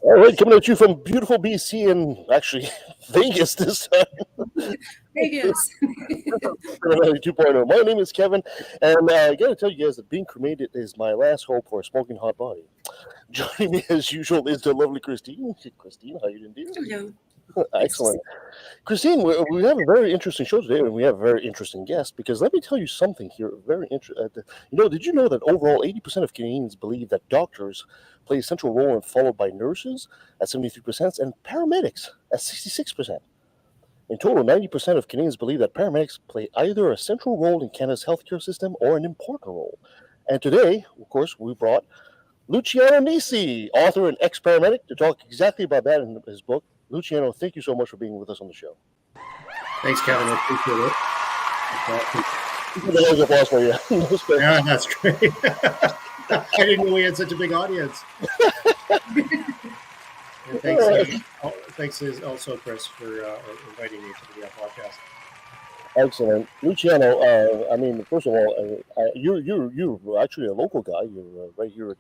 All right, coming at you from beautiful BC and actually Vegas this time. Vegas. 2.0. My name is Kevin, and I got to tell you guys that being cremated is my last hope for a smoking hot body. Joining me as usual is the lovely Christine. Christine, how you doing, dear? Hello. Excellent. Christine, we have a very interesting show today, and we have a very interesting guest because let me tell you something here. Very interesting. Did you know that overall 80% of Canadians believe that doctors play a central role, and followed by nurses at 73% and paramedics at 66%. In total, 90% of Canadians believe that paramedics play either a central role in Canada's healthcare system or an important role. And today, of course, we brought Luciano Nisi, author and ex-paramedic, to talk exactly about that in his book. Luciano, thank you so much for being with us on the show. Thanks, Kevin. I appreciate it. Yeah, that's great. I didn't know we had such a big audience. And thanks also, Chris, for inviting me to the podcast. Excellent. Luciano, first of all, you're actually a local guy. You're right here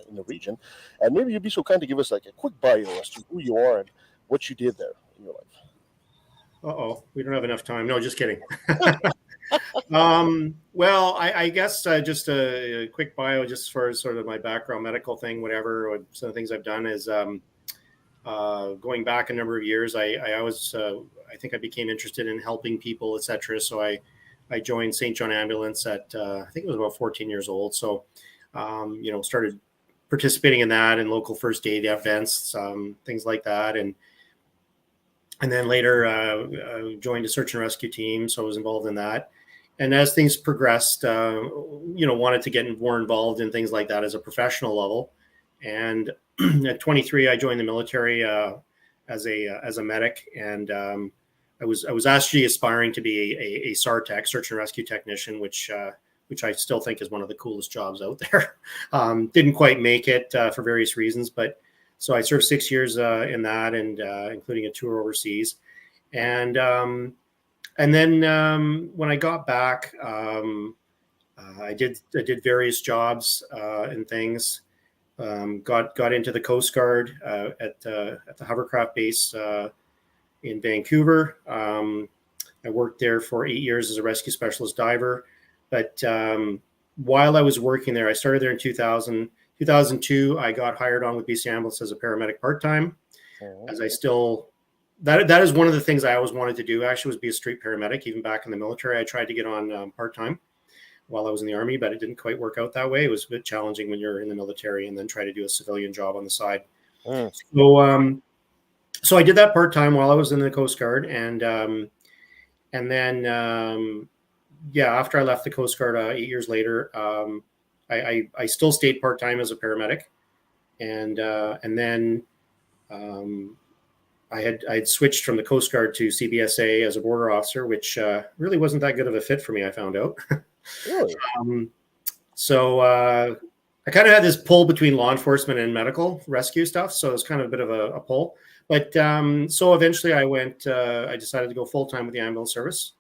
in the region. And maybe you'd be so kind to give us like a quick bio as to who you are and what you did there in your life. Uh-oh, we don't have enough time. No, just kidding. Well, I guess just a quick bio just for sort of my background, medical thing, whatever. Some of the things I've done is going back a number of years, I think I became interested in helping people, etc. So I joined St. John Ambulance at, I think it was about 14 years old. So, started participating in that and local first aid events, things like that. And then later joined a search and rescue team. So I was involved in that. And as things progressed, wanted to get more involved in things like that as a professional level. And at 23, I joined the military as a medic, and I was actually aspiring to be a SAR-tech, search and rescue technician, which I still think is one of the coolest jobs out there. Didn't quite make it for various reasons, but so I served 6 years in that, and including a tour overseas, and then when I got back, I did various jobs and things. Got into the Coast Guard at the hovercraft base in Vancouver. I worked there for 8 years as a rescue specialist diver. But while I was working there, I started there in 2000. 2002, I got hired on with BC Ambulance as a paramedic part-time. As I still, that is one of the things I always wanted to do, actually, was be a street paramedic. Even back in the military, I tried to get on part-time while I was in the Army, but it didn't quite work out that way. It was a bit challenging when you're in the military and then try to do a civilian job on the side. So I did that part-time while I was in the Coast Guard. And then, after I left the Coast Guard 8 years later, I still stayed part-time as a paramedic. And then I had switched from the Coast Guard to CBSA as a border officer, which really wasn't that good of a fit for me, I found out. Really? So I kind of had this pull between law enforcement and medical rescue stuff. So it was kind of a bit of a pull. But so eventually I decided to go full-time with the ambulance service.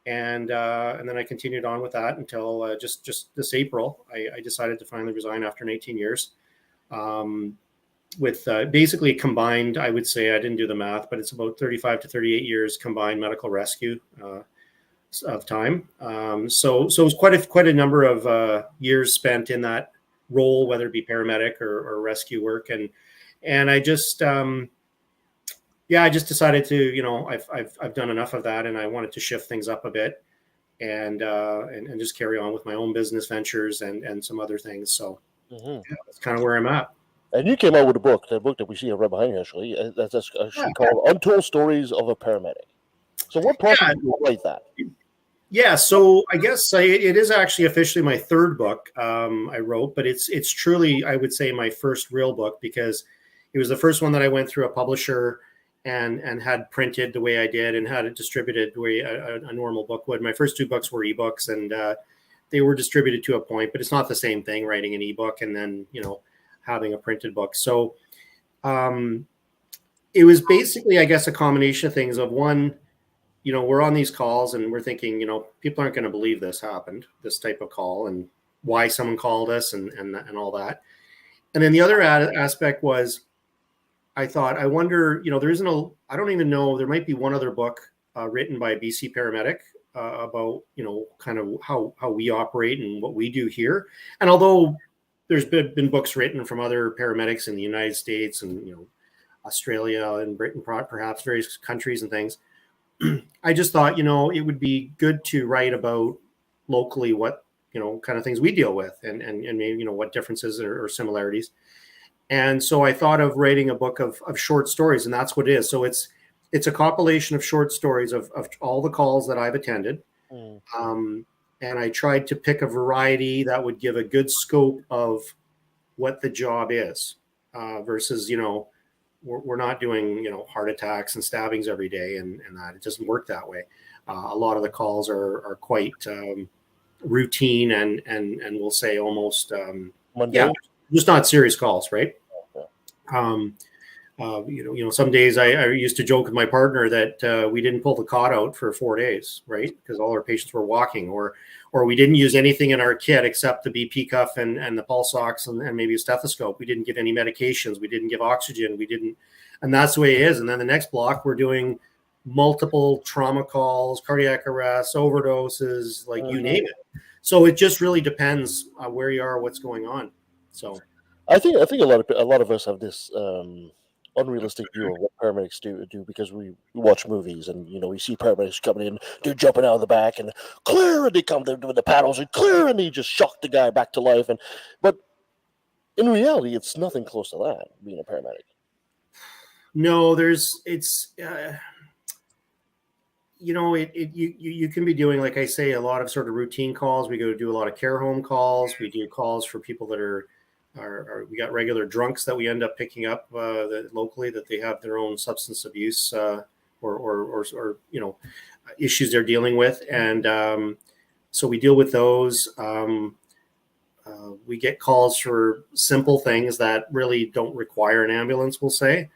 And then I continued on with that until just this April. I decided to finally resign after 18 years. With basically combined, I would say, I didn't do the math, but it's about 35 to 38 years combined medical rescue of time. So it was quite a number of years spent in that role, whether it be paramedic or rescue work. And I just, I just decided to, I've done enough of that, and I wanted to shift things up a bit and just carry on with my own business ventures and some other things. So that's kind of where I'm at. And you came out with the book that we see right behind you, actually. That's actually called Untold Stories of a Paramedic. So what prompted you to write that? Yeah, so I guess it is actually officially my third book I wrote, but it's truly, I would say, my first real book, because it was the first one that I went through a publisher and had printed the way I did and had it distributed the way a normal book would. My first two books were ebooks, and they were distributed to a point, but it's not the same thing writing an ebook and then, having a printed book. So it was basically, I guess, a combination of things. Of one, we're on these calls and we're thinking, people aren't going to believe this happened, this type of call, and why someone called us and all that. And then the other aspect was, I thought, I wonder, there isn't I don't even know, there might be one other book written by a BC paramedic about, kind of how we operate and what we do here. And although there's been books written from other paramedics in the United States and, Australia and Britain, perhaps various countries and things, I just thought, it would be good to write about locally what, kind of things we deal with and maybe, what differences or similarities. And so I thought of writing a book of short stories, and that's what it is. So it's a compilation of short stories of all the calls that I've attended. Mm. And I tried to pick a variety that would give a good scope of what the job is versus, we're not doing, heart attacks and stabbings every day and that it doesn't work that way. A lot of the calls are quite routine and we'll say almost, Mundane. just not serious calls, right? Okay. Some days I used to joke with my partner that we didn't pull the cot out for 4 days, right? Because all our patients were walking, or we didn't use anything in our kit except the BP cuff and the pulse ox and maybe a stethoscope. We didn't give any medications. We didn't give oxygen. We didn't, and that's the way it is. And then the next block, we're doing multiple trauma calls, cardiac arrests, overdoses, like you name it. So it just really depends where you are, what's going on. So I think a lot of us have this unrealistic view of what paramedics do because we watch movies and we see paramedics coming in, they're jumping out of the back and clear, and they come there with the paddles and clear, and they just shock the guy back to life. But in reality, it's nothing close to that. Being a paramedic. No, you can be doing, like I say, a lot of sort of routine calls. We go do a lot of care home calls. We do calls for people that are we got regular drunks that we end up picking up locally that they have their own substance abuse or issues they're dealing with, and so we deal with those. We get calls for simple things that really don't require an ambulance, we'll say,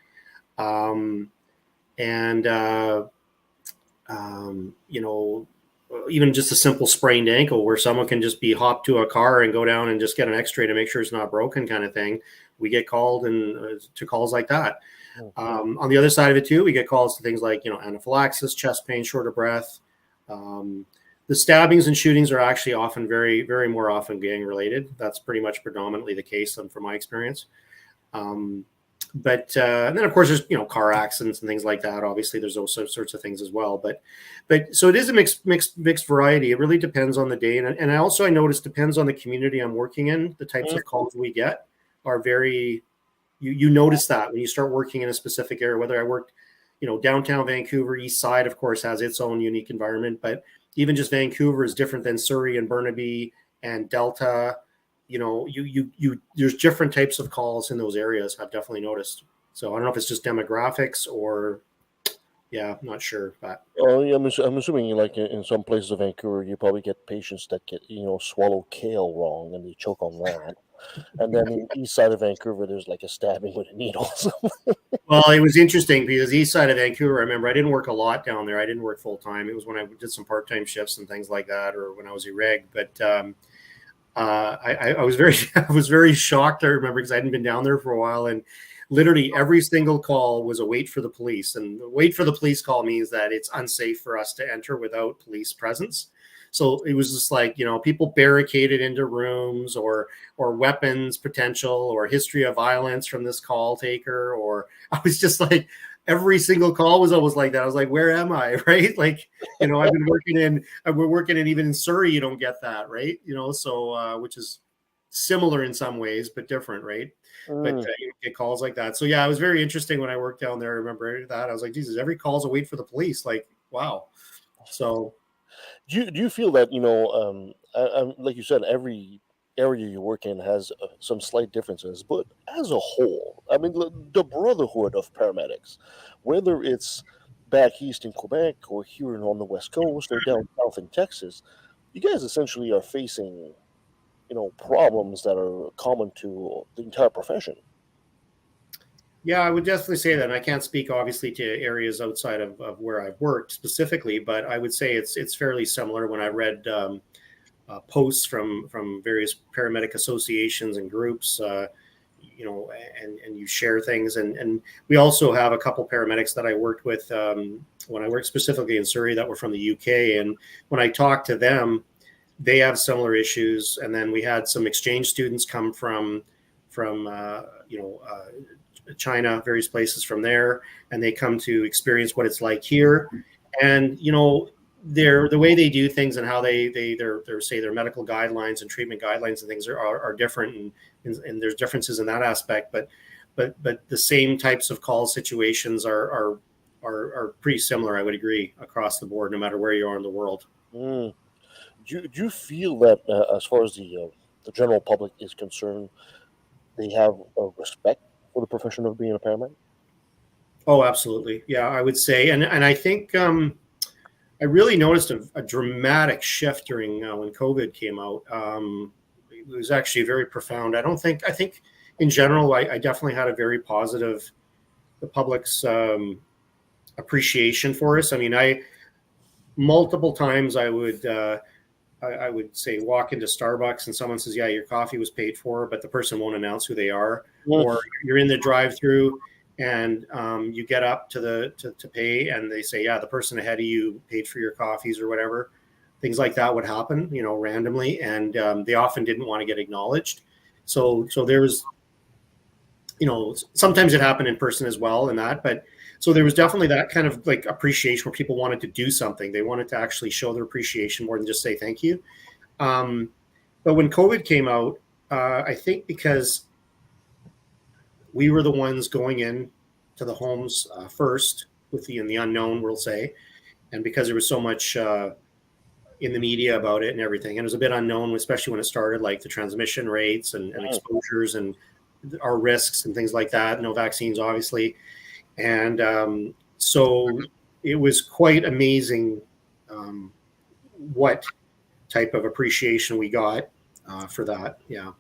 even just a simple sprained ankle where someone can just be hopped to a car and go down and just get an x-ray to make sure it's not broken kind of thing. We get called to calls like that. On the other side of it too, we get calls to things like, anaphylaxis, chest pain, short of breath. The stabbings and shootings are actually often very, very more often gang related. That's pretty much predominantly the case from my experience. But and then of course there's car accidents and things like that. Obviously there's those sorts of things as well. But so it is a mixed variety. It really depends on the day, and I noticed depends on the community I'm working in. The types of calls we get are very. You notice that when you start working in a specific area. Whether I worked, downtown Vancouver, East Side, of course, has its own unique environment. But even just Vancouver is different than Surrey and Burnaby and Delta. There's different types of calls in those areas. I've definitely noticed. So I don't know if it's just demographics or, I'm not sure. But I'm assuming like in some places of Vancouver, you probably get patients that get swallow kale wrong and they choke on that. And then in east side of Vancouver, there's like a stabbing with a needle. Well, it was interesting because east side of Vancouver, I remember I didn't work a lot down there. I didn't work full time. It was when I did some part-time shifts and things like that, or when I was irreg. But I was very shocked. I remember because I hadn't been down there for a while, and literally every single call was a wait for the police. And the wait for the police call means that it's unsafe for us to enter without police presence. So it was just like, people barricaded into rooms or weapons potential or history of violence from this call taker. Or I was just like, every single call was always like that. I was like, where am I? Right. Like, we're working in, even in Surrey, you don't get that. Right. So, which is similar in some ways, but different. Right. But you get calls like that. So yeah, it was very interesting when I worked down there. I remember that. I was like, Jesus, every call's a wait for the police. Like, wow. So, do you feel that like you said, every area you work in has some slight differences, but as a whole, I mean, the brotherhood of paramedics, whether it's back east in Quebec or here on the West Coast or down south in Texas, you guys essentially are facing problems that are common to the entire profession. Yeah, I would definitely say that. And I can't speak obviously to areas outside of where I've worked specifically, but I would say it's fairly similar. When I read posts from various paramedic associations and groups, you know, and you share things. And we also have a couple paramedics that I worked with when I worked specifically in Surrey that were from the UK. And when I talked to them, they have similar issues. And then we had some exchange students come from China, various places from there, and they come to experience what it's like here. And the way they do things and how their medical guidelines and treatment guidelines and things are different, and there's differences in that aspect. But the same types of call situations are pretty similar, I would agree, across the board, no matter where you are in the world. Mm. Do you feel that as far as the general public is concerned, they have a respect for the profession of being a paramedic? Oh, absolutely. Yeah, I would say. And I think I really noticed a dramatic shift during when COVID came out. It was actually very profound. I think in general, I definitely had a very positive, the public's appreciation for us. I mean, multiple times I would say walk into Starbucks and someone says, yeah, your coffee was paid for, but the person won't announce who they are. Or you're in the drive-through and you get up to pay and they say, yeah, the person ahead of you paid for your coffees or whatever. Things like that would happen, randomly. And they often didn't want to get acknowledged. So there was, sometimes it happened in person as well and that, but so there was definitely that kind of like appreciation where people wanted to do something. They wanted to actually show their appreciation more than just say thank you. But when COVID came out, I think because we were the ones going in to the homes first with the unknown, we'll say, and because there was so much in the media about it and everything, and it was a bit unknown, especially when it started, like the transmission rates and exposures and our risks and things like that. No vaccines, obviously. And so it was quite amazing what type of appreciation we got for that. Yeah.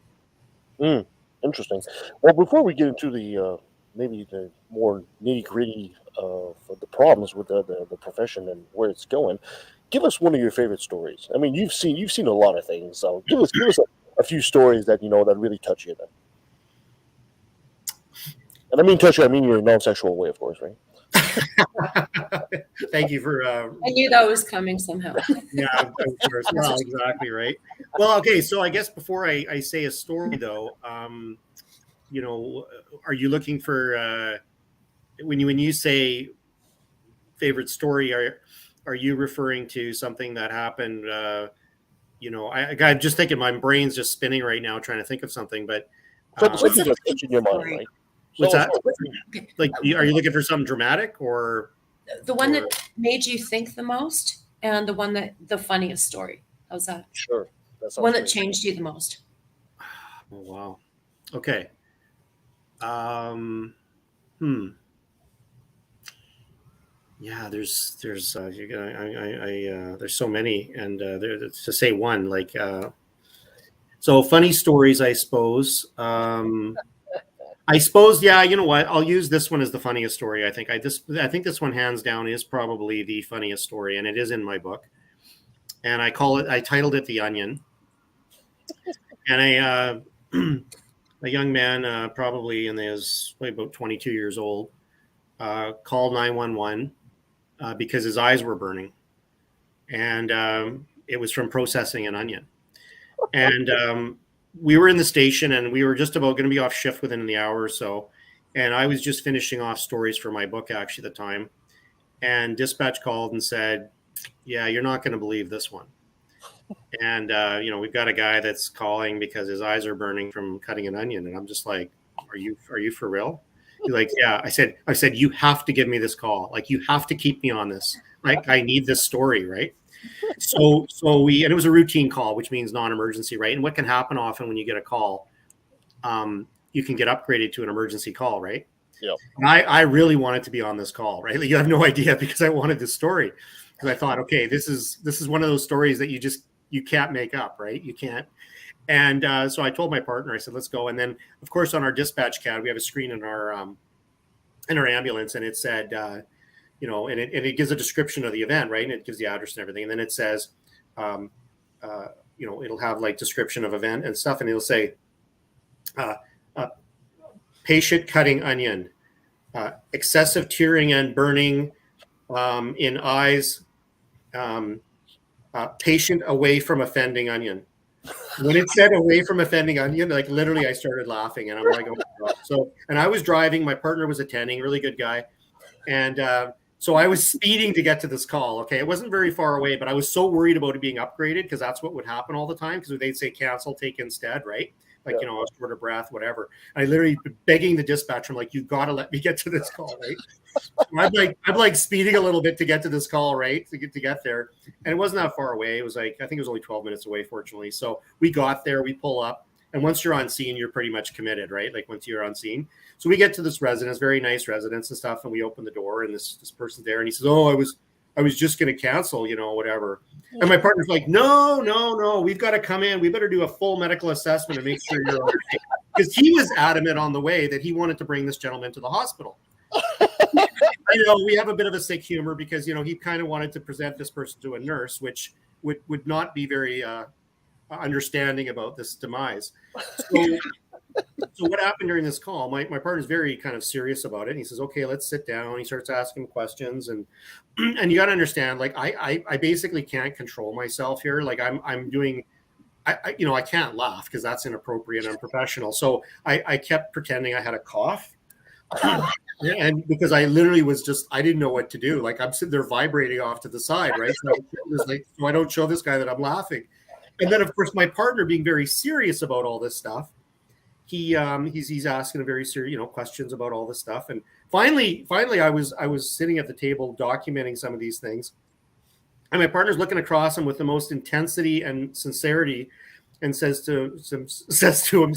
Interesting. Well, before we get into the maybe the more nitty gritty of the problems with the profession and where it's going, give us one of your favorite stories. I mean, you've seen a lot of things, so give us a few stories that that really touch you. Then, and I mean touch you, I mean your non-sexual way, of course, right? Thank you for. I knew that was coming somehow. Yeah, of course. Well, exactly right. Well, okay. So I guess before I say a story, though, are you looking for when you say favorite story? Are you referring to something that happened? I'm just thinking. My brain's just spinning right now, trying to think of something. But something that's touching your mind, right? What's that? Okay. Like, are you looking for something dramatic or the one that made you think the most, and the funniest story? How's that? Sure. The one that changed you the most. Oh, wow. Okay. Yeah, there's there's so many, and to say one, like so funny stories, I suppose. Yeah, you know what? I'll use this one as the funniest story. I think this one hands down is probably the funniest story, and it is in my book. And I titled it "The Onion." And a young man, probably about 22 years old, called 911 because his eyes were burning, and it was from processing an onion. And we were in the station, and we were just about going to be off shift within the hour or so. And I was just finishing off stories for my book, actually, at the time. And dispatch called and said, yeah, you're not going to believe this one. And, we've got a guy that's calling because his eyes are burning from cutting an onion. And I'm just like, are you for real? He's like, yeah. I said, you have to give me this call. Like, you have to keep me on this. Like, I need this story, right? So and it was a routine call, which means non-emergency, right? And what can happen often when you get a call, you can get upgraded to an emergency call, right? Yeah. I really wanted to be on this call, right? Like, you have no idea, because I wanted this story, because I thought, okay, this is one of those stories that you can't make up, right? You can't. And so I told my partner, I said, let's go. And then, of course, on our dispatch CAD, we have a screen in our ambulance, and it said, and it gives a description of the event, right? And it gives the address and everything. And then it says, it'll have like description of event and stuff. And it'll say, patient cutting onion, excessive tearing and burning in eyes, patient away from offending onion. When it said away from offending onion, like literally I started laughing and I'm like, oh my God. So, and I was driving, my partner was attending, really good guy. And so I was speeding to get to this call. Okay. It wasn't very far away, but I was so worried about it being upgraded because that's what would happen all the time. Because they'd say cancel, take instead, right? Like, I was short of breath, whatever. I literally begging the dispatcher, I'm like, you got to let me get to this call, right? I'm like speeding a little bit to get to this call, right? To get there. And it wasn't that far away. It was like, I think it was only 12 minutes away, fortunately. So we got there, we pull up. And once you're on scene, you're pretty much committed, right? Like once you're on scene. So we get to this residence, very nice residence and stuff. And we open the door and this person's there. And he says, oh, I was just going to cancel, whatever. And my partner's like, no, we've got to come in. We better do a full medical assessment and make sure you're okay. Because he was adamant on the way that he wanted to bring this gentleman to the hospital. We have a bit of a sick humor because, he kind of wanted to present this person to a nurse, which would not be very understanding about this demise. So what happened during this call, my partner's very kind of serious about it. And he says, okay, let's sit down. He starts asking questions and you got to understand, like, I basically can't control myself here. Like I'm doing, I can't laugh because that's inappropriate and unprofessional. So I kept pretending I had a cough. And because I literally was I didn't know what to do. Like I'm sitting there vibrating off to the side, right? So I don't show this guy that I'm laughing. And then of course my partner being very serious about all this stuff, he's asking a very serious, questions about all this stuff. And finally I was sitting at the table documenting some of these things. And my partner's looking across him with the most intensity and sincerity and says to him,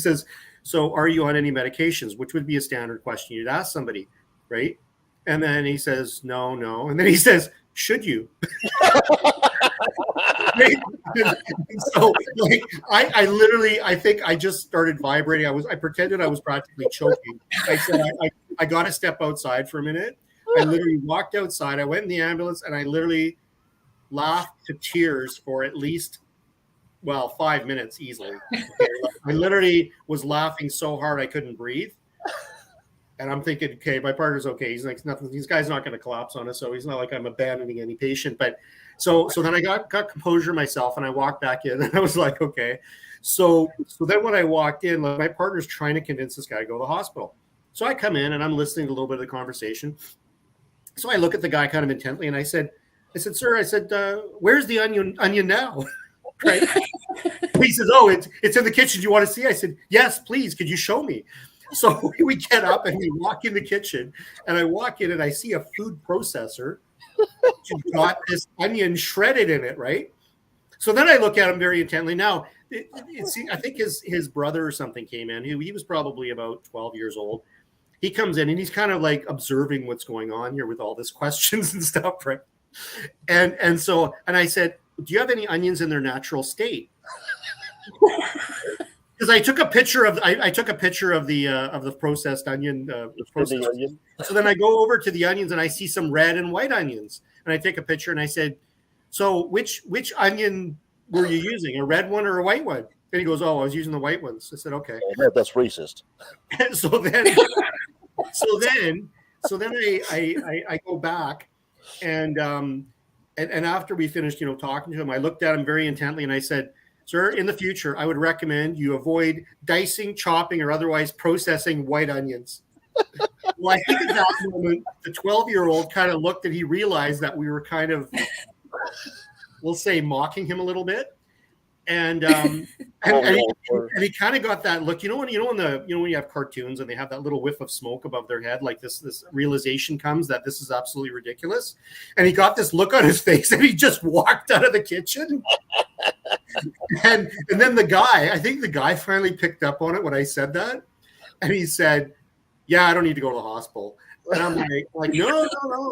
so are you on any medications? Which would be a standard question you'd ask somebody, right? And then he says, no. And then he says, should you? Right? So like I think I just started vibrating. I pretended I was practically choking. I said, I got to step outside for a minute. I literally walked outside. I went in the ambulance and I literally laughed to tears for at least 5 minutes easily. I literally was laughing so hard I couldn't breathe. And I'm thinking, okay, my partner's okay. He's like, nothing. This guy's not going to collapse on us. So he's not like I'm abandoning any patient. But so then I got composure myself and I walked back in and I was like, okay. So then when I walked in, like, my partner's trying to convince this guy to go to the hospital. So I come in and I'm listening to a little bit of the conversation. So I look at the guy kind of intently and I said, sir, where's the onion now? Right. He says, oh, it's in the kitchen. Do you want to see? I said, yes, please. Could you show me? So we get up and we walk in the kitchen and I walk in and I see a food processor which got this onion shredded in it. Right. So then I look at him very intently. Now, I think his brother or something came in. He was probably about 12 years old. He comes in and he's kind of like observing what's going on here with all this questions and stuff. Right. And I said, do you have any onions in their natural state? Because I took a picture of the processed onion. So then I go over to the onions and I see some red and white onions, and I take a picture and I said, "So which onion were you using? A red one or a white one?" And he goes, "Oh, I was using the white ones." I said, "Okay." Oh, that's racist. so then I go back and after we finished, talking to him, I looked at him very intently and I said, sir, in the future, I would recommend you avoid dicing, chopping, or otherwise processing white onions. Well, I think at that moment, the 12-year-old kind of looked and he realized that we were kind of, we'll say, mocking him a little bit. And he kind of got that look, when you have cartoons and they have that little whiff of smoke above their head, like this realization comes that this is absolutely ridiculous. And he got this look on his face and he just walked out of the kitchen. And then I think the guy finally picked up on it when I said that. And he said, yeah, I don't need to go to the hospital. And I'm like, no.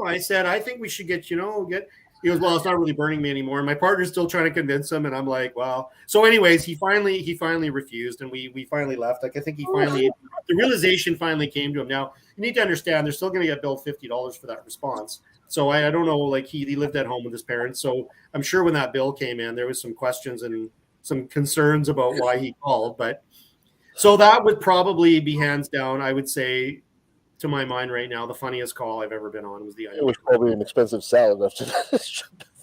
I said, I think we should get. He goes, well, it's not really burning me anymore. And my partner's still trying to convince him. And I'm like, well. So anyways, he finally refused and we finally left. Like, I think the realization finally came to him. Now, you need to understand, they're still going to get billed $50 for that response. So I don't know, like he lived at home with his parents. So I'm sure when that bill came in, there was some questions and some concerns about why he called. But So that would probably be hands down, I would say, to my mind right now, the funniest call I've ever been on was the It onion. was probably an expensive salad after that.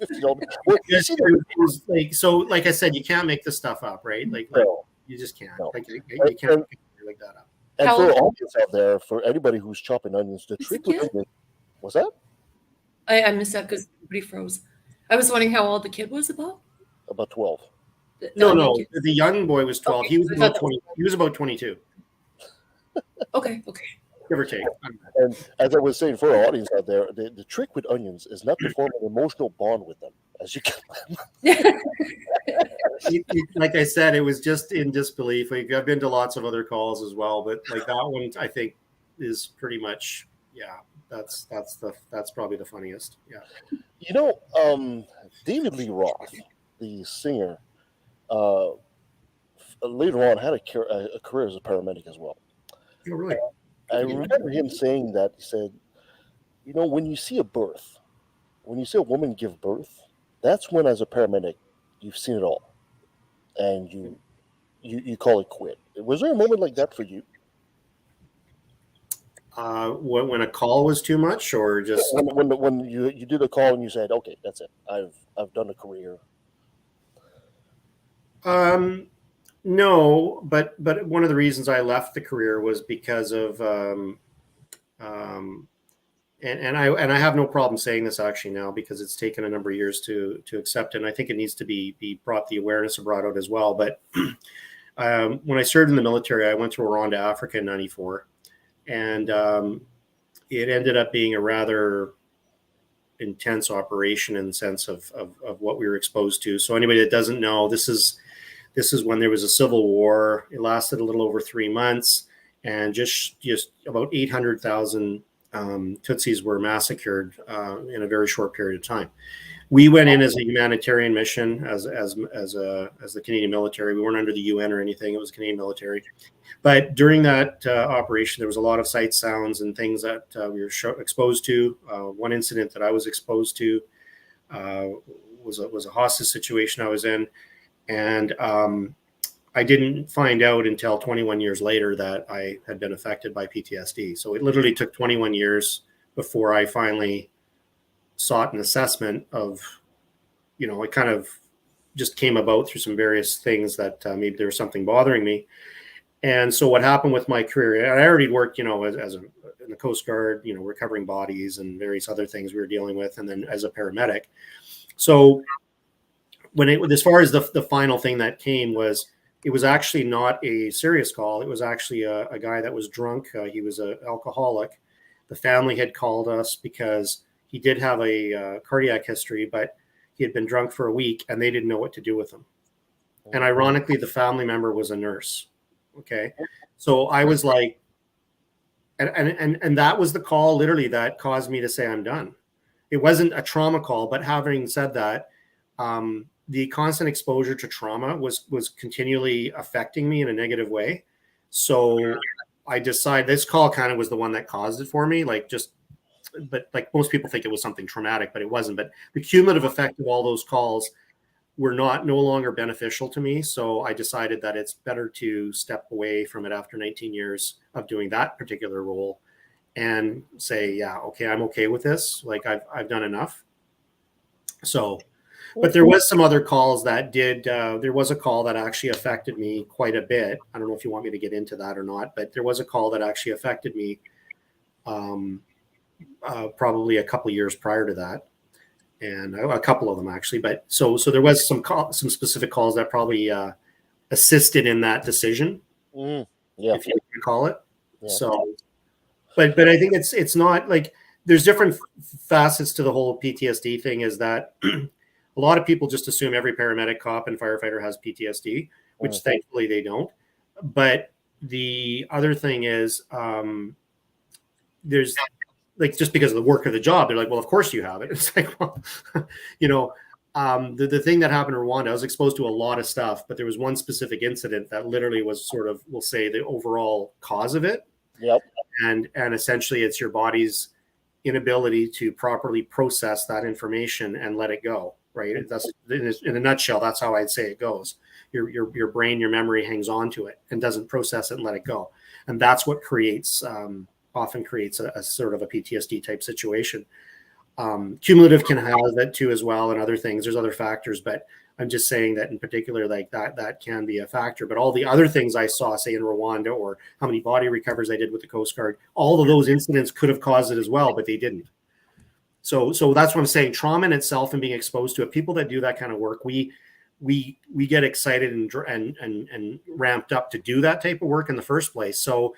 $50. Well, you see, It was like, so like I said, you can't make this stuff up, right? Like no, you just can't. no. Like you can't make it like that up. And How for old- our audience out there, for anybody who's chopping onions, the Is trick it with cute? onions, what's that? I missed that because everybody froze. I was wondering how old the kid was about. About 12. The No, onion no. kid. The young boy was 12. Okay, He was I about thought that 20. He was about 22, Okay. give or take. And as I was saying, for our audience out there, the trick with onions is not to form an emotional bond with them, as you can. Like I said, it was just in disbelief. Like, I've been to lots of other calls as well, but like that one, I think, is pretty much, yeah. That's probably the funniest. Yeah. You know, David Lee Roth, the singer, later on had a career as a paramedic as well. Oh, really? I remember him saying that. He said, you know, when you see a birth, when you see a woman give birth, that's when, as a paramedic, you've seen it all, and you call it quit. Was there a moment like that for you? When a call was too much, or just When you did a call and you said, okay, that's it. I've done a career. no, but one of the reasons I left the career was because of and I have no problem saying this actually now, because it's taken a number of years to accept it, and I think it needs to be brought, the awareness brought out as well. But when I served in the military, I went to Rwanda, Africa in '94, and it ended up being a rather intense operation in the sense of what we were exposed to. So anybody that doesn't know, this is when there was a civil war. It lasted a little over 3 months, and just about 800,000 Tutsis were massacred in a very short period of time. We went in as a humanitarian mission as the Canadian military. We weren't under the UN or anything. It was Canadian military. But during that operation, there was a lot of sights, sounds, and things that we were exposed to. One incident that I was exposed to was a hostage situation I was in, and I didn't find out until 21 years later that I had been affected by PTSD. So it literally took 21 years before I finally sought an assessment of, it kind of just came about through some various things that maybe there was something bothering me. And so what happened with my career, I already worked, in the Coast Guard, recovering bodies and various other things we were dealing with, and then as a paramedic. So as far as the final thing that came it was actually not a serious call. It was actually a guy that was drunk. He was an alcoholic. The family had called us because he did have a cardiac history, but he had been drunk for a week and they didn't know what to do with him. And ironically, the family member was a nurse. Okay. So I was like, and that was the call literally that caused me to say, I'm done. It wasn't a trauma call, but having said that, the constant exposure to trauma was continually affecting me in a negative way. So I decided this call kind of was the one that caused it for me. But like most people think it was something traumatic, but it wasn't. But the cumulative effect of all those calls were no longer beneficial to me. So I decided that it's better to step away from it after 19 years of doing that particular role and say, yeah, okay, I'm okay with this. Like I've done enough. So, but there was some other calls that there was a call that actually affected me quite a bit. I don't know if you want me to get into that or not, but there was a call that actually affected me probably a couple of years prior to that. And a couple of them actually, but so there was some specific calls that probably assisted in that decision, Yeah, if you can call it. Yeah. So, but I think it's not like there's different facets to the whole PTSD thing. Is that a lot of people just assume every paramedic, cop, and firefighter has PTSD, which thankfully they don't. But the other thing is, there's like, just because of the work of the job, they're like, well, of course you have it. It's like, well, the thing that happened in Rwanda, I was exposed to a lot of stuff, but there was one specific incident that literally was sort of, we'll say, the overall cause of it. Yep. And essentially it's your body's inability to properly process that information and let it go. Right. That's in a nutshell, that's how I'd say it goes. your brain, your memory hangs on to it and doesn't process it and let it go. And that's what often creates a sort of a PTSD type situation. Cumulative can have that too as well, and other things. There's other factors, but I'm just saying that in particular, like that can be a factor. But all the other things I saw, say in Rwanda, or how many body recovers I did with the Coast Guard, all of those incidents could have caused it as well, but they didn't. So that's what I'm saying. Trauma in itself and being exposed to it. People that do that kind of work, we get excited and ramped up to do that type of work in the first place. So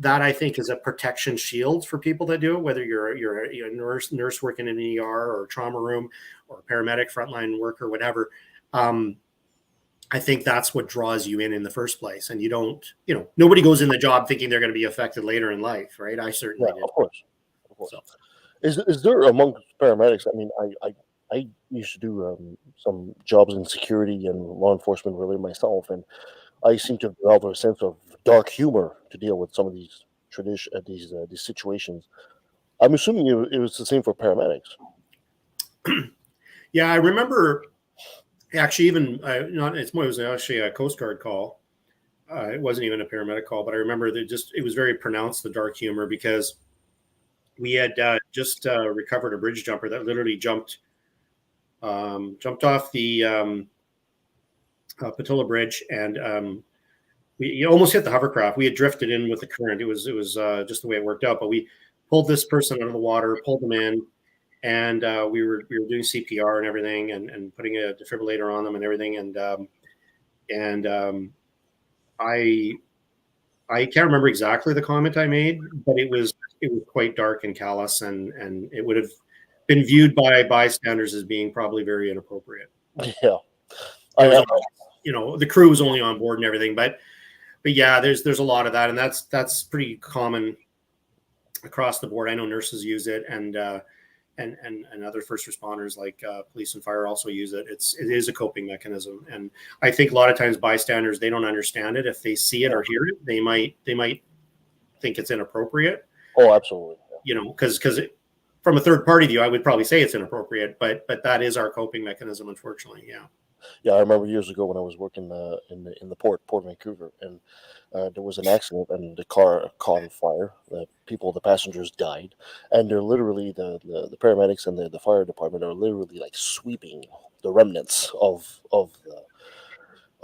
that, I think, is a protection shield for people that do it, whether you're a nurse working in an ER or a trauma room or a paramedic, frontline worker, whatever. I think that's what draws you in the first place. And you don't, nobody goes in the job thinking they're going to be affected later in life, right? I certainly did. Of course. So. Is there among paramedics? I mean, I used to do some jobs in security and law enforcement really myself, and I seem to develop a sense of dark humor to deal with some of these these situations. I'm assuming it was the same for paramedics. Yeah, I remember actually even it was actually a Coast Guard call. It wasn't even a paramedic call, but I remember that it was very pronounced, the dark humor, because we had just recovered a bridge jumper that literally jumped off the Patilla Bridge, and we almost hit the hovercraft. We had drifted in with the current. It was just the way it worked out. But we pulled this person out of the water, pulled them in, and we were doing CPR and everything, and putting a defibrillator on them and everything. And I can't remember exactly the comment I made, but it was quite dark and callous, and it would have been viewed by bystanders as being probably very inappropriate. Yeah, the crew was only on board and everything, but yeah, there's a lot of that, and that's pretty common across the board. I know nurses use it, and other first responders like police and fire also use it. It is a coping mechanism, and I think a lot of times bystanders, they don't understand it. If they see it or hear it, they might think it's inappropriate. Oh, absolutely. Because from a third party view, I would probably say it's inappropriate, but that is our coping mechanism, unfortunately. Yeah. Yeah, I remember years ago when I was working in the port of Vancouver, and there was an accident, and the car caught on fire. The passengers died, and they're literally the paramedics and the fire department are literally like sweeping the remnants of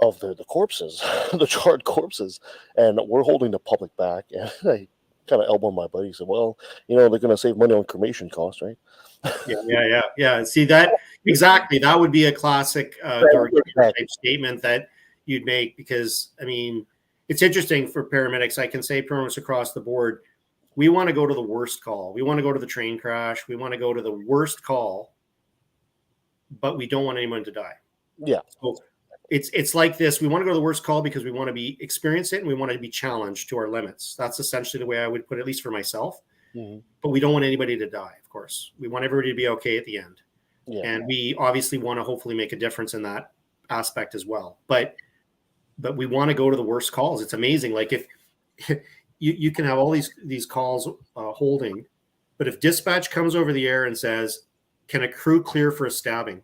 the corpses, the charred corpses, and we're holding the public back. And I kind of elbowed my buddy and said, "Well, they're going to save money on cremation costs, right?" Yeah. See that exactly. That would be a classic dark type statement that you'd make, because I mean, it's interesting for paramedics. I can say pretty much across the board, we want to go to the worst call. We want to go to the train crash. We want to go to the worst call, but we don't want anyone to die. Yeah. So it's like this. We want to go to the worst call because we want to experience it, and we want to be challenged to our limits. That's essentially the way I would put it, at least for myself. Mm-hmm. But we don't want anybody to die, of course. We want everybody to be okay at the end. Yeah. And we obviously want to hopefully make a difference in that aspect as well. But we want to go to the worst calls. It's amazing. Like if you can have all these calls holding, but if dispatch comes over the air and says, "Can a crew clear for a stabbing?"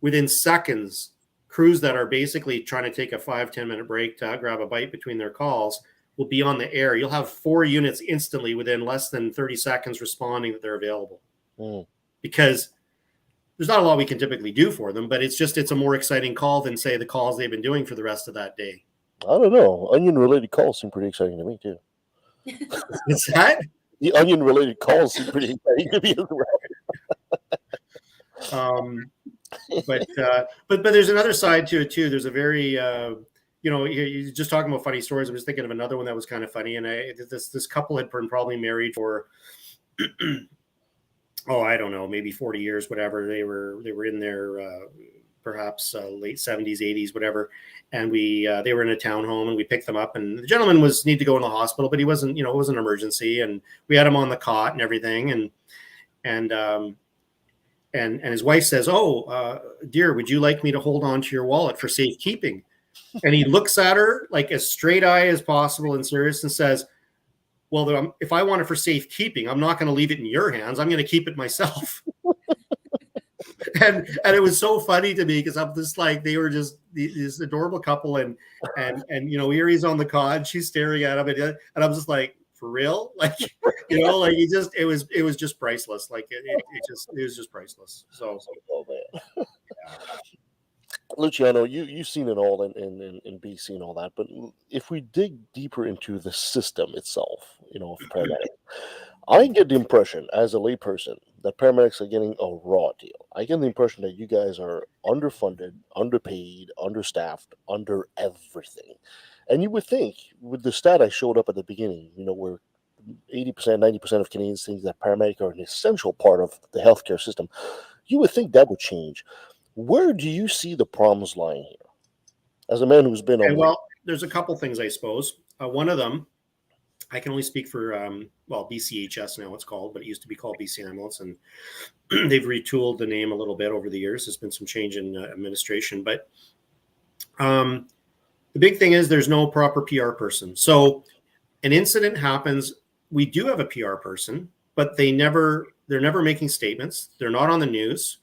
Within seconds, crews that are basically trying to take a 5-10 minute break to grab a bite between their calls will be on the air. You'll have 4 units instantly within less than 30 seconds responding that they're available. Because there's not a lot we can typically do for them, but it's a more exciting call than, say, the calls they've been doing for the rest of that day. I don't know. Onion-related calls seem pretty exciting to me, too. What's that? The onion-related calls seem pretty exciting to me as well. But there's another side to it, too. There's a very... you're just talking about funny stories. I'm just thinking of another one that was kind of funny. And this couple had been probably married for, I don't know, maybe 40 years, whatever. They were in their perhaps late 70s, 80s, whatever. And they were in a townhome, and we picked them up. And the gentleman need to go in the hospital, but he wasn't, it was an emergency. And we had him on the cot and everything. And his wife says, "Dear, would you like me to hold on to your wallet for safekeeping?" And he looks at her like as straight eye as possible and serious and says, "Well, if I want it for safekeeping, I'm not going to leave it in your hands. I'm going to keep it myself." and it was so funny to me because I'm just like, they were just this adorable couple, and you know, Erie's on the cot, she's staring at him, and I'm just like, for real, like, you know, like it was just priceless, like it was just priceless. So Oh man, yeah. Luciano, you've seen it all in BC and all that, but if we dig deeper into the system itself, you know, of paramedics, I get the impression as a layperson that paramedics are getting a raw deal. I get the impression that you guys are underfunded, underpaid, understaffed, under everything. And you would think, with the stat I showed up at the beginning, you know, where 80%, 90% of Canadians think that paramedics are an essential part of the healthcare system, you would think that would change. Where do you see the problems lying here? As a man who's been on And well, there's a couple things, I suppose. One of them, I can only speak for well, BCHS now it's called, but it used to be called BC Ambulance, and they've retooled the name a little bit over the years. There's been some change in administration, but the big thing is there's no proper PR person. So an incident happens, we do have a PR person, but they're never making statements. They're not on the news.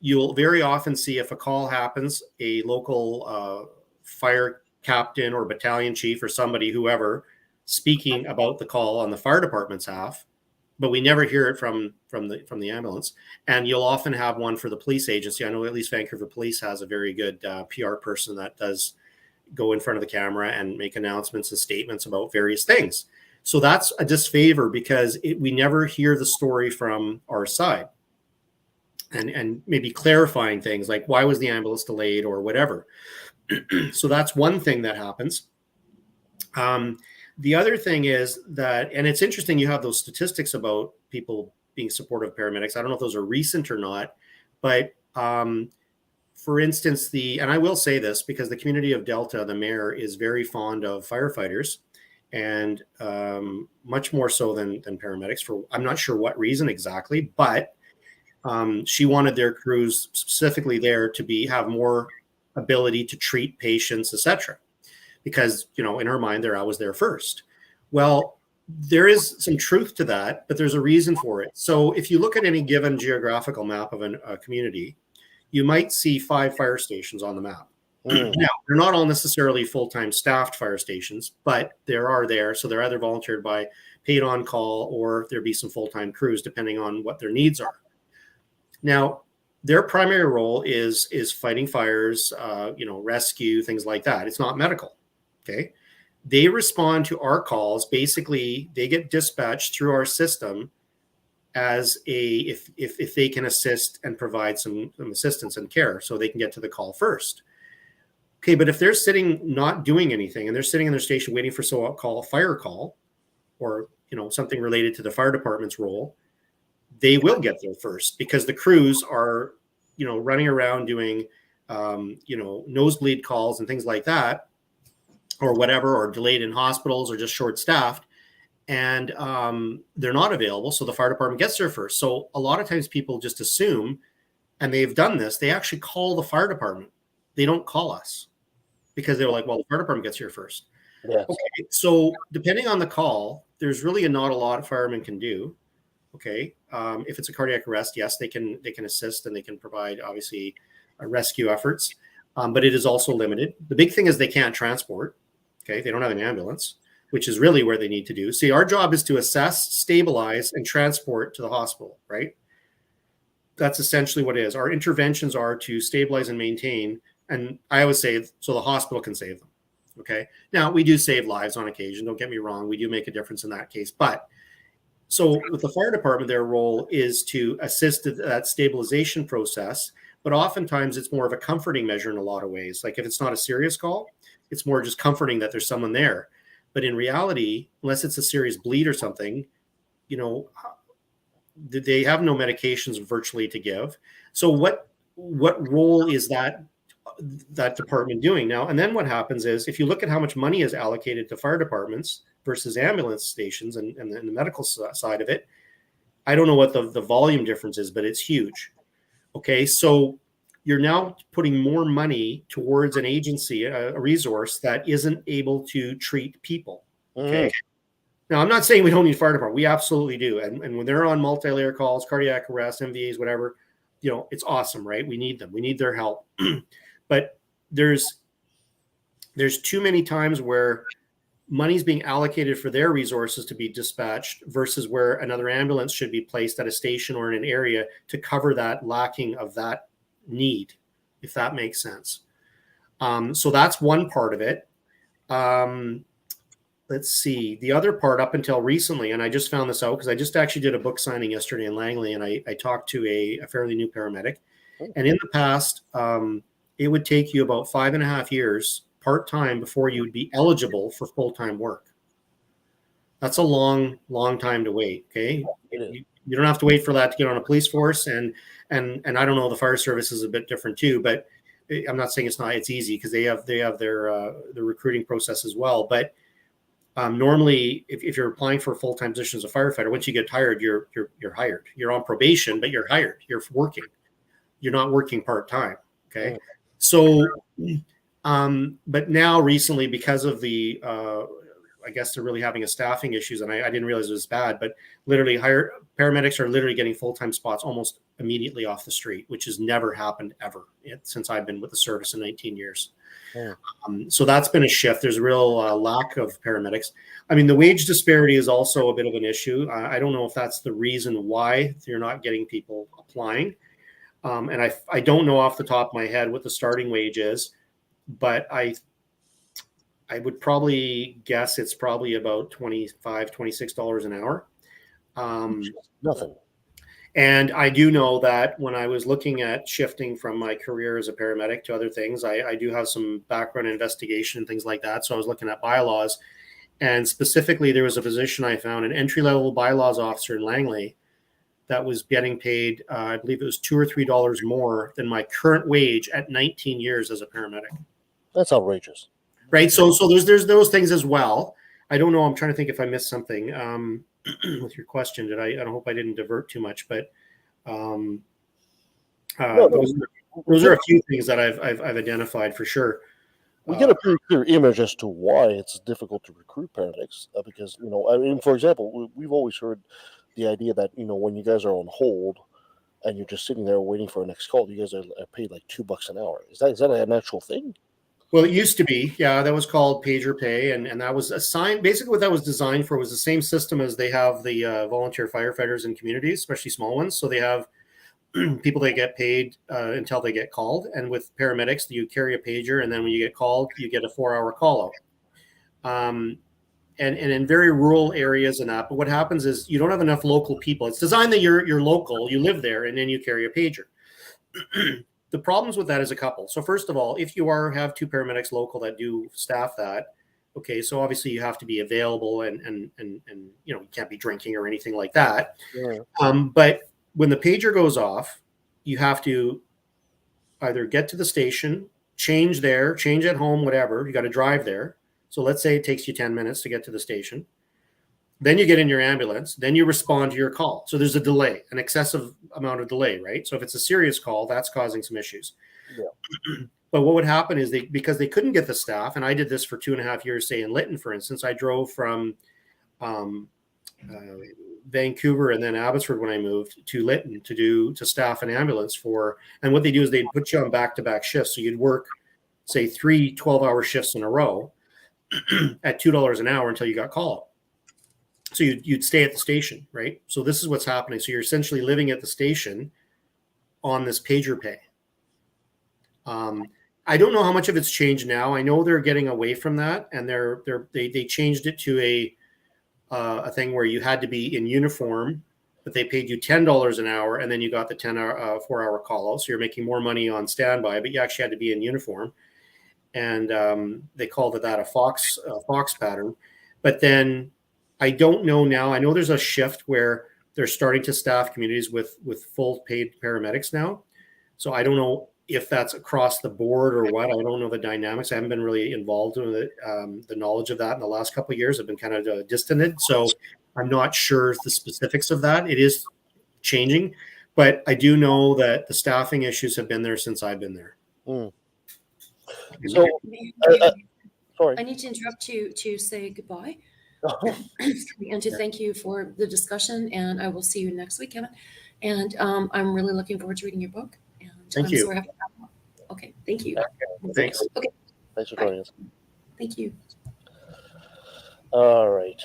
You'll very often see, if a call happens, a local fire captain or battalion chief or somebody, whoever, speaking about the call on the fire department's half, but we never hear it from the ambulance. And you'll often have one for the police agency. I know at least Vancouver Police has a very good PR person that does go in front of the camera and make announcements and statements about various things. So that's a disfavor because we never hear the story from our side. And maybe clarifying things like, why was the ambulance delayed or whatever. So that's one thing that happens. The other thing is that, and it's interesting, you have those statistics about people being supportive of paramedics. I don't know if those are recent or not, but for instance, and I will say this because the community of Delta, the mayor is very fond of firefighters, and much more so than paramedics, for I'm not sure what reason exactly, but she wanted their crews specifically there to have more ability to treat patients, etc. Because, you know, in her mind, I was there first. Well, there is some truth to that, but there's a reason for it. So if you look at any given geographical map of a community, you might see 5 fire stations on the map. Now, they're not all necessarily full-time staffed fire stations, but there are there. So they're either volunteered by paid on call, or there'd be some full-time crews depending on what their needs are. Now, their primary role is fighting fires, you know, rescue, things like that. It's not medical. Okay. They respond to our calls. Basically, they get dispatched through our system as if they can assist and provide some assistance and care, so they can get to the call first. Okay, but if they're sitting not doing anything and they're sitting in their station waiting for so-called fire call, or, you know, something related to the fire department's role, they will get there first because the crews are, you know, running around doing, you know, nosebleed calls and things like that, or whatever, or delayed in hospitals or just short staffed, and they're not available. So the fire department gets there first. So a lot of times people just assume, and they've done this, they actually call the fire department. They don't call us because they're like, well, the fire department gets here first. Yes. Okay. So depending on the call, there's really not a lot firemen can do. Okay. If it's a cardiac arrest, yes, they can assist and they can provide, obviously, rescue efforts, but it is also limited. The big thing is they can't transport. Okay. They don't have an ambulance, which is really where they need to do. See, our job is to assess, stabilize, and transport to the hospital, right? That's essentially what it is. Our interventions are to stabilize and maintain, and I always say, so the hospital can save them. Okay. Now, we do save lives on occasion. Don't get me wrong. We do make a difference in that case, but so with the fire department, their role is to assist that stabilization process, but oftentimes it's more of a comforting measure in a lot of ways. Like if it's not a serious call, it's more just comforting that there's someone there. But in reality, unless it's a serious bleed or something, you know, they have no medications virtually to give. So what role is that department doing now? And then what happens is, if you look at how much money is allocated to fire departments versus ambulance stations and the medical side of it, I don't know what the volume difference is, but it's huge. Okay, so you're now putting more money towards an agency, a resource that isn't able to treat people. Okay. Now, I'm not saying we don't need fire department. We absolutely do. And when they're on multi-layer calls, cardiac arrest, MVAs, whatever, it's awesome, right? We need them. We need their help. But there's too many times where money's being allocated for their resources to be dispatched versus where another ambulance should be placed at a station or in an area to cover that lacking of that need, if that makes sense. So that's one part of it. Let's see. The other part, up until recently, and I just found this out because I just actually did a book signing yesterday in Langley, and I talked to a fairly new paramedic. And in the past, it would take you about 5.5 years part-time before you would be eligible for full-time work. That's a long time to wait. Okay. You don't have to wait for that to get on a police force. And I don't know, the fire service is a bit different too, but I'm not saying it's easy, because they have their recruiting process as well. But normally if you're applying for a full-time position as a firefighter, once you get hired, you're hired. You're on probation, but you're hired. You're working. You're not working part-time. Okay. So, but now recently, because of the, I guess they're really having a staffing issues, and I didn't realize it was bad, but literally paramedics are literally getting full-time spots almost immediately off the street, which has never happened ever since I've been with the service in 19 years. So that's been a shift. There's a real lack of paramedics. I mean, the wage disparity is also a bit of an issue. I don't know if that's the reason why you're not getting people applying. And I don't know off the top of my head what the starting wage is, but I would probably guess it's probably about $25, $26 an hour. Nothing. And I do know that when I was looking at shifting from my career as a paramedic to other things, I do have some background investigation and things like that. So I was looking at bylaws, and specifically there was a position I found, an entry-level bylaws officer in Langley, that was getting paid, I believe it was $2 or $3 more than my current wage at 19 years as a paramedic. That's outrageous. Right. So there's those things as well. I don't know. I'm trying to think if I missed something with your question. I hope I didn't divert too much, but those are a few things that I've identified for sure. We get a pretty clear image as to why it's difficult to recruit paramedics, because, I mean, for example, we've always heard the idea that, when you guys are on hold and you're just sitting there waiting for a next call, you guys are paid like $2 an hour. Is that an actual thing? Well, it used to be, yeah, that was called pager pay. And that was assigned, basically what that was designed for was the same system as they have the volunteer firefighters in communities, especially small ones. So they have people that get paid until they get called. And with paramedics, you carry a pager, and then when you get called, you get a 4-hour call out. And in very rural areas and that, but what happens is you don't have enough local people. It's designed that you're local, you live there, and then you carry a pager. The problems with that is a couple. So first of all, if you have 2 paramedics local that do staff that, okay, so obviously you have to be available and you can't be drinking or anything like that. Yeah. But when the pager goes off, you have to either get to the station, change at home, whatever. You got to drive there. So let's say it takes you 10 minutes to get to the station. Then you get in your ambulance. Then you respond to your call. So there's a delay, an excessive amount of delay, right? So if it's a serious call, that's causing some issues. Yeah. But what would happen is because they couldn't get the staff, and I did this for 2.5 years, say in Lytton, for instance. I drove from Vancouver and then Abbotsford when I moved to Lytton to staff an ambulance and what they do is they'd put you on back-to-back shifts. So you'd work, say, 3 12-hour shifts in a row at $2 an hour until you got called. So you'd stay at the station, right? So this is what's happening. So you're essentially living at the station on this pager pay. I don't know how much of it's changed now. I know they're getting away from that, and they changed it to a thing where you had to be in uniform, but they paid you $10 an hour, and then you got the 4-hour call out. So you're making more money on standby, but you actually had to be in uniform. And they called that a Fox pattern. But then I don't know now. I know there's a shift where they're starting to staff communities with full paid paramedics now. So I don't know if that's across the board or what. I don't know the dynamics. I haven't been really involved in the knowledge of that in the last couple of years. I've been kind of distanced. So I'm not sure the specifics of that. It is changing, but I do know that the staffing issues have been there since I've been there. Mm. So, sorry. I need to interrupt you to say goodbye and to thank you for the discussion. And I will see you next week, Kevin. And I'm really looking forward to reading your book. And Thank I'm you. sorry. Okay, thank you. Thanks. Okay, Thanks for joining us. thank you. All right.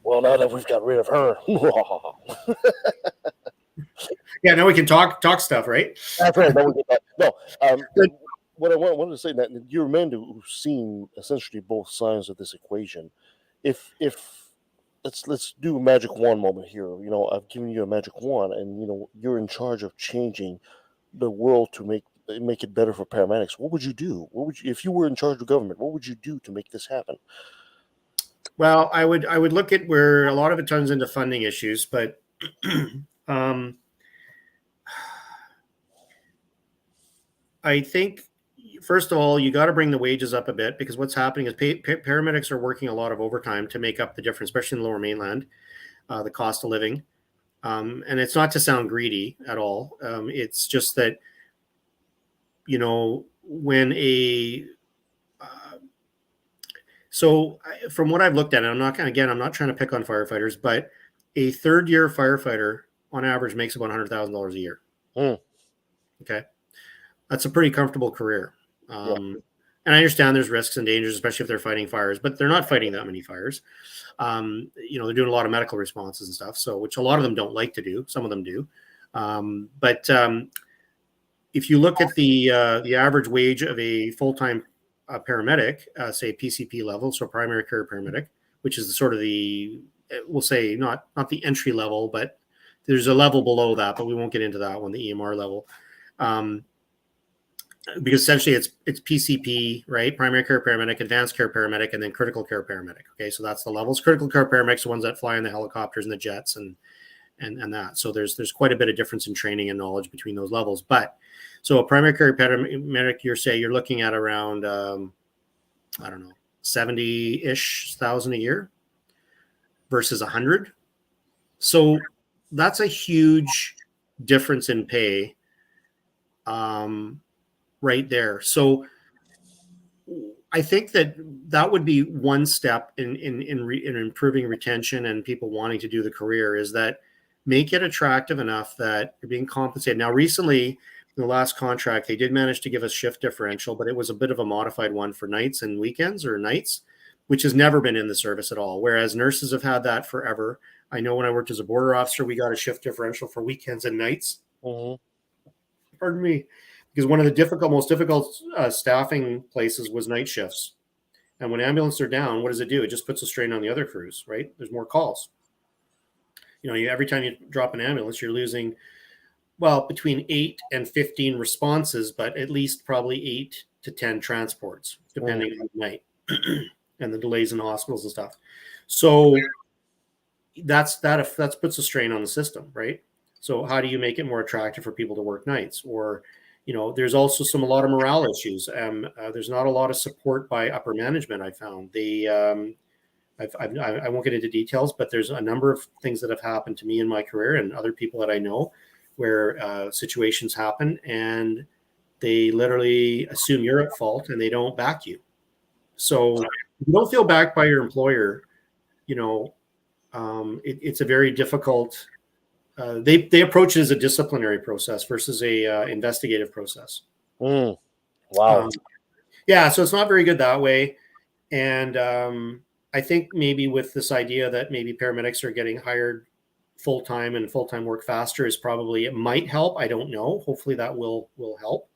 Well, now that we've got rid of her, Yeah, now we can talk stuff, right? that's right. Now we get back. No, Good. what I wanted to say that you're a man who's seen essentially both sides of this equation. If let's do a magic wand moment here. You know, I've given you a magic wand, and you know you're in charge of changing the world to make it better for paramedics. What would you do? What would you, if you were in charge of government? What would you do to make this happen? Well, I would look at where a lot of it turns into funding issues, but I think first of all, you got to bring the wages up a bit, because what's happening is paramedics are working a lot of overtime to make up the difference, especially in the Lower Mainland, the cost of living. And it's not to sound greedy at all. It's just that, you know, when so from what I've looked at, and I'm not trying to pick on firefighters, but a third-year firefighter on average makes about $100,000 a year. Okay. That's a pretty comfortable career. And I understand there's risks and dangers, especially if they're fighting fires, but they're not fighting that many fires. You know, they're doing a lot of medical responses and stuff, so which a lot of them don't like to do. Some of them do. But if you look at the average wage of a full-time paramedic, say PCP level, so primary care paramedic, which is sort of we'll say not the entry level, but there's a level below that, but we won't get into that one, the EMR level. Because essentially it's PCP, right? Primary care paramedic, advanced care paramedic, and then critical care paramedic. Okay, so that's the levels. Critical care paramedics are the ones that fly in the helicopters and the jets and that. So there's quite a bit of difference in training and knowledge between those levels. But so a primary care paramedic, you're looking at around I don't know, 70-ish thousand a year versus 100. So that's a huge difference in pay. Right there. So I think that would be one step in improving retention and people wanting to do the career, is that make it attractive enough that you're being compensated. Now, recently, in the last contract, they did manage to give us shift differential, but it was a bit of a modified one for nights and weekends, or nights, which has never been in the service at all. Whereas nurses have had that forever. I know when I worked as a border officer, we got a shift differential for weekends and nights. Pardon me. Because one of the most difficult staffing places was night shifts. And when ambulances are down, what does it do? It just puts a strain on the other crews, right? There's more calls. You know, every time you drop an ambulance, you're losing, well, between 8 and 15 responses, but at least probably 8 to 10 transports, depending on the night and the delays in the hospitals and stuff. So that puts a strain on the system, right? So how do you make it more attractive for people to work nights? Or, you know, there's also a lot of morale issues. There's not a lot of support by upper management. I found I won't get into details, but there's a number of things that have happened to me in my career and other people that I know, where situations happen and they literally assume you're at fault and they don't back you. So if you don't feel backed by your employer, you know, it's a very difficult. They approach it as a disciplinary process versus a investigative process. Wow. Yeah, so it's not very good that way. And I think maybe with this idea that maybe paramedics are getting hired full-time and full-time work faster is probably, it might help. I don't know. Hopefully that will help.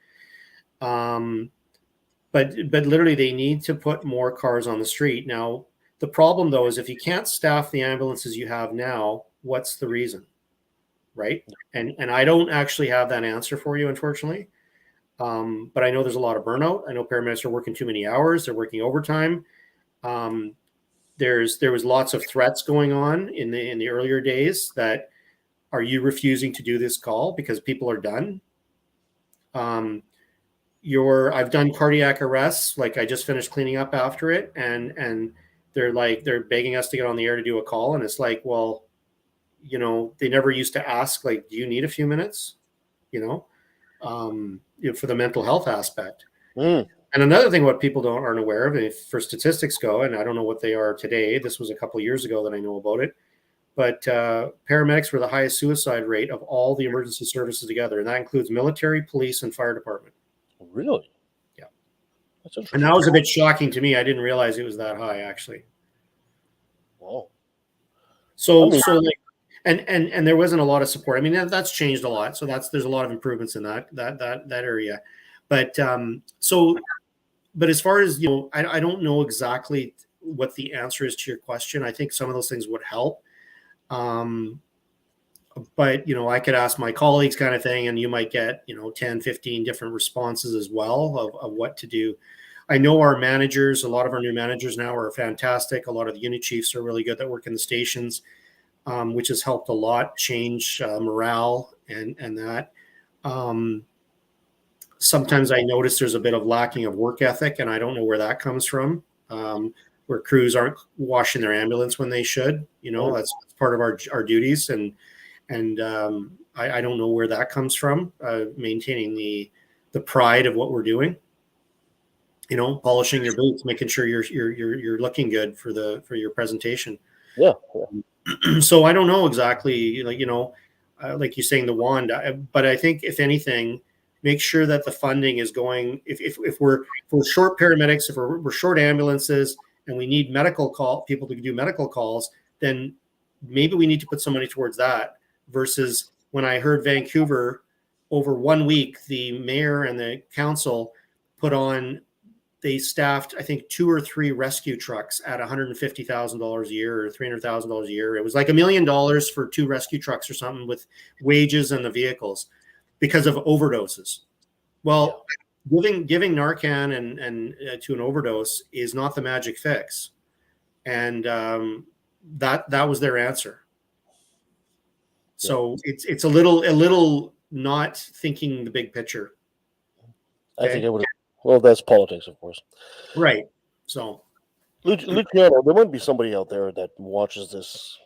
But literally they need to put more cars on the street. Now, the problem though is if you can't staff the ambulances you have now, what's the reason? Right. And I don't actually have that answer for you, unfortunately. But I know there's a lot of burnout. I know paramedics are working too many hours. They're working overtime. There was lots of threats going on in the earlier days that, are you refusing to do this call because people are done? I've done cardiac arrests. Like I just finished cleaning up after it, and they're begging us to get on the air to do a call. And it's like, well, you know, they never used to ask, like, do you need a few minutes, you know, for the mental health aspect. And another thing, what people aren't aware of, if for statistics go, and I don't know what they are today, this was a couple of years ago that I know about it, but paramedics were the highest suicide rate of all the emergency services together, and that includes military, police, and fire department. Really? Yeah. That's And interesting. that was a bit shocking to me. I didn't realize it was that high, actually. Wow. So, I mean, so like, and there wasn't a lot of support. I mean, that's changed a lot. So there's a lot of improvements in that area. But but as far as, I don't know exactly what the answer is to your question. I think some of those things would help. But I could ask my colleagues kind of thing, and you might get 10, 15 different responses as well of what to do. I know our managers, a lot of our new managers now are fantastic. A lot of the unit chiefs are really good that work in the stations, which has helped a lot change morale and that. Sometimes I notice there's a bit of lacking of work ethic, and I don't know where that comes from. Where crews aren't washing their ambulance when they should. That's part of our duties, and I don't know where that comes from. Maintaining the pride of what we're doing. Polishing your boots, making sure you're looking good for your presentation. yeah. So I don't know exactly, like you're saying, the wand, but I think if anything, make sure that the funding is going. If we're short paramedics, if we're short ambulances, and we need people to do medical calls, then maybe we need to put some money towards that. Versus when I heard Vancouver, over 1 week, the mayor and the council they staffed, I think, 2 or 3 rescue trucks at $150,000 a year or $300,000 a year. It was like $1 million for 2 rescue trucks or something, with wages and the vehicles, because of overdoses. Well, giving Narcan and to an overdose is not the magic fix, and that was their answer. So it's a little not thinking the big picture. I think it would. Well, that's politics, of course. Right. So, Luciano, there might be somebody out there that watches this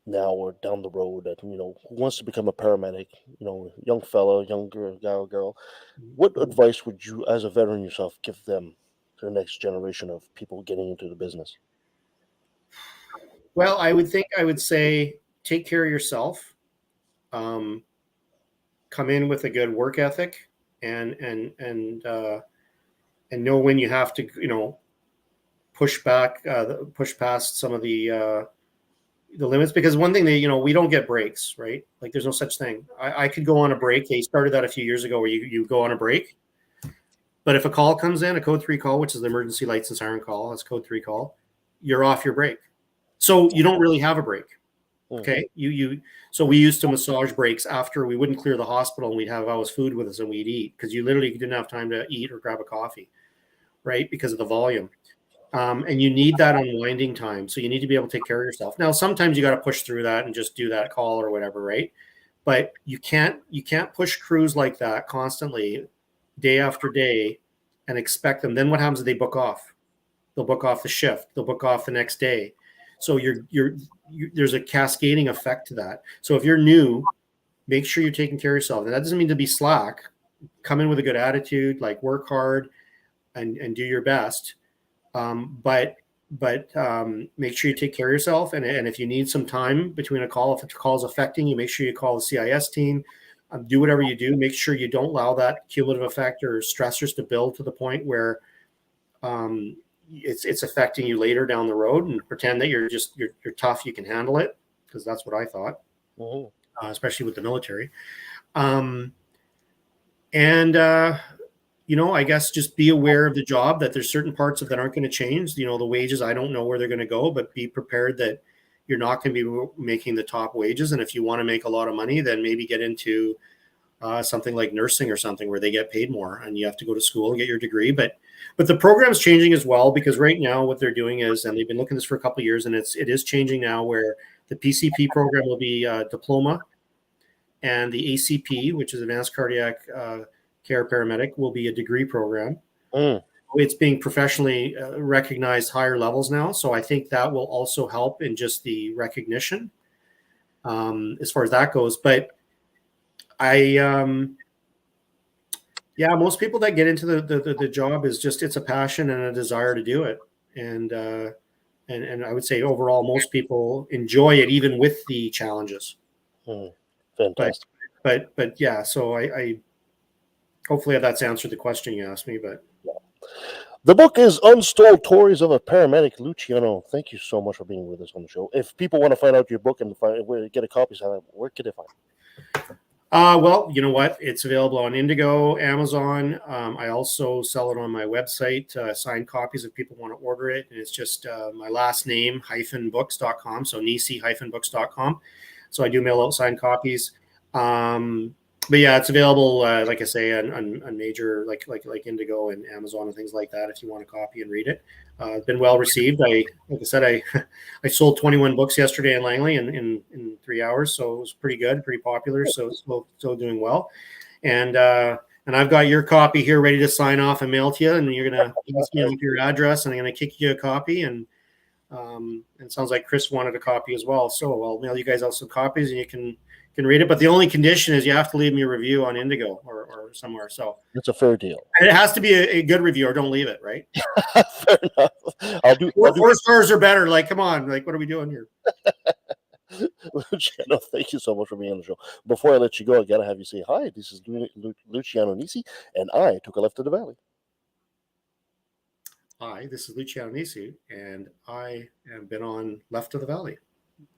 now or down the road that who wants to become a paramedic. Young fella, young girl. What advice would you, as a veteran yourself, give them to the next generation of people getting into the business? Well, I would say take care of yourself. Come in with a good work ethic, and know when you have to push past some of the limits, because one thing that we don't get breaks, right? Like, there's no such thing. I could go on a break. They started that a few years ago, where you go on a break, but if a call comes in, a code 3 call, which is the emergency lights and siren call, that's code 3 call, you're off your break. So you don't really have a break. Okay. So we used to massage breaks after we wouldn't clear the hospital, and we'd have always food with us, and we'd eat, because you literally didn't have time to eat or grab a coffee, right? Because of the volume. And you need that unwinding time. So you need to be able to take care of yourself. Now, sometimes you got to push through that and just do that call or whatever, right? But you can't push crews like that constantly, day after day, and expect them. Then what happens is they book off. They'll book off the shift. They'll book off the next day. So there's a cascading effect to that. So if you're new, make sure you're taking care of yourself. And that doesn't mean to be slack. Come in with a good attitude, like work hard and do your best. But make sure you take care of yourself. And if you need some time between a call, if a call is affecting you, make sure you call the CIS team. Do whatever you do. Make sure you don't allow that cumulative effect or stressors to build to the point where it's affecting you later down the road, and pretend that you're tough, you can handle it, because that's what I thought, especially with the military. I guess just be aware of the job, that there's certain parts of that aren't going to change. The wages, I don't know where they're going to go, but be prepared that you're not going to be making the top wages. And if you want to make a lot of money, then maybe get into something like nursing or something, where they get paid more, and you have to go to school and get your degree. But the program's changing as well, because right now what they're doing is, and they've been looking at this for a couple of years, and it is changing now, where the PCP program will be diploma, and the ACP, which is Advanced Cardiac Care Paramedic, will be a degree program. It's being professionally recognized higher levels now. So I think that will also help in just the recognition as far as that goes. But most people that get into the job is just, it's a passion and a desire to do it. And and I would say overall most people enjoy it even with the challenges. Fantastic. But yeah, so I hopefully that's answered the question you asked me. But The book is Untold Stories of a Paramedic. Luciano, thank you so much for being with us on the show. If people want to find out your book and get a copy, where can they find it? Well, you know what? It's available on Indigo, Amazon. I also sell it on my website, signed copies if people want to order it. And it's just my last name, -books.com. So Nisi-books.com. So I do mail out signed copies. But yeah, it's available, like I say, on major, like Indigo and Amazon and things like that, if you want a copy and read it. It's been well received. Like I said, I sold 21 books yesterday in Langley in 3 hours, so it was pretty good, pretty popular. So it's still doing well, and I've got your copy here ready to sign off and mail to you, and you're gonna scan up your address, and I'm gonna kick you a copy. And it sounds like Chris wanted a copy as well, so I'll mail you guys out some copies, and you can read it. But the only condition is you have to leave me a review on Indigo or somewhere. So It's a fair deal. and it has to be a good review, or don't leave it, right? Fair enough. I'll do 4 stars or better. Like, come on, like, what are we doing here? Luciano, thank you so much for being on the show. Before I let you go, I gotta have you say hi. This is Luciano Nisi, and I took a left to the valley. Hi, this is Luciano Nisi, and I have been on Left of the Valley.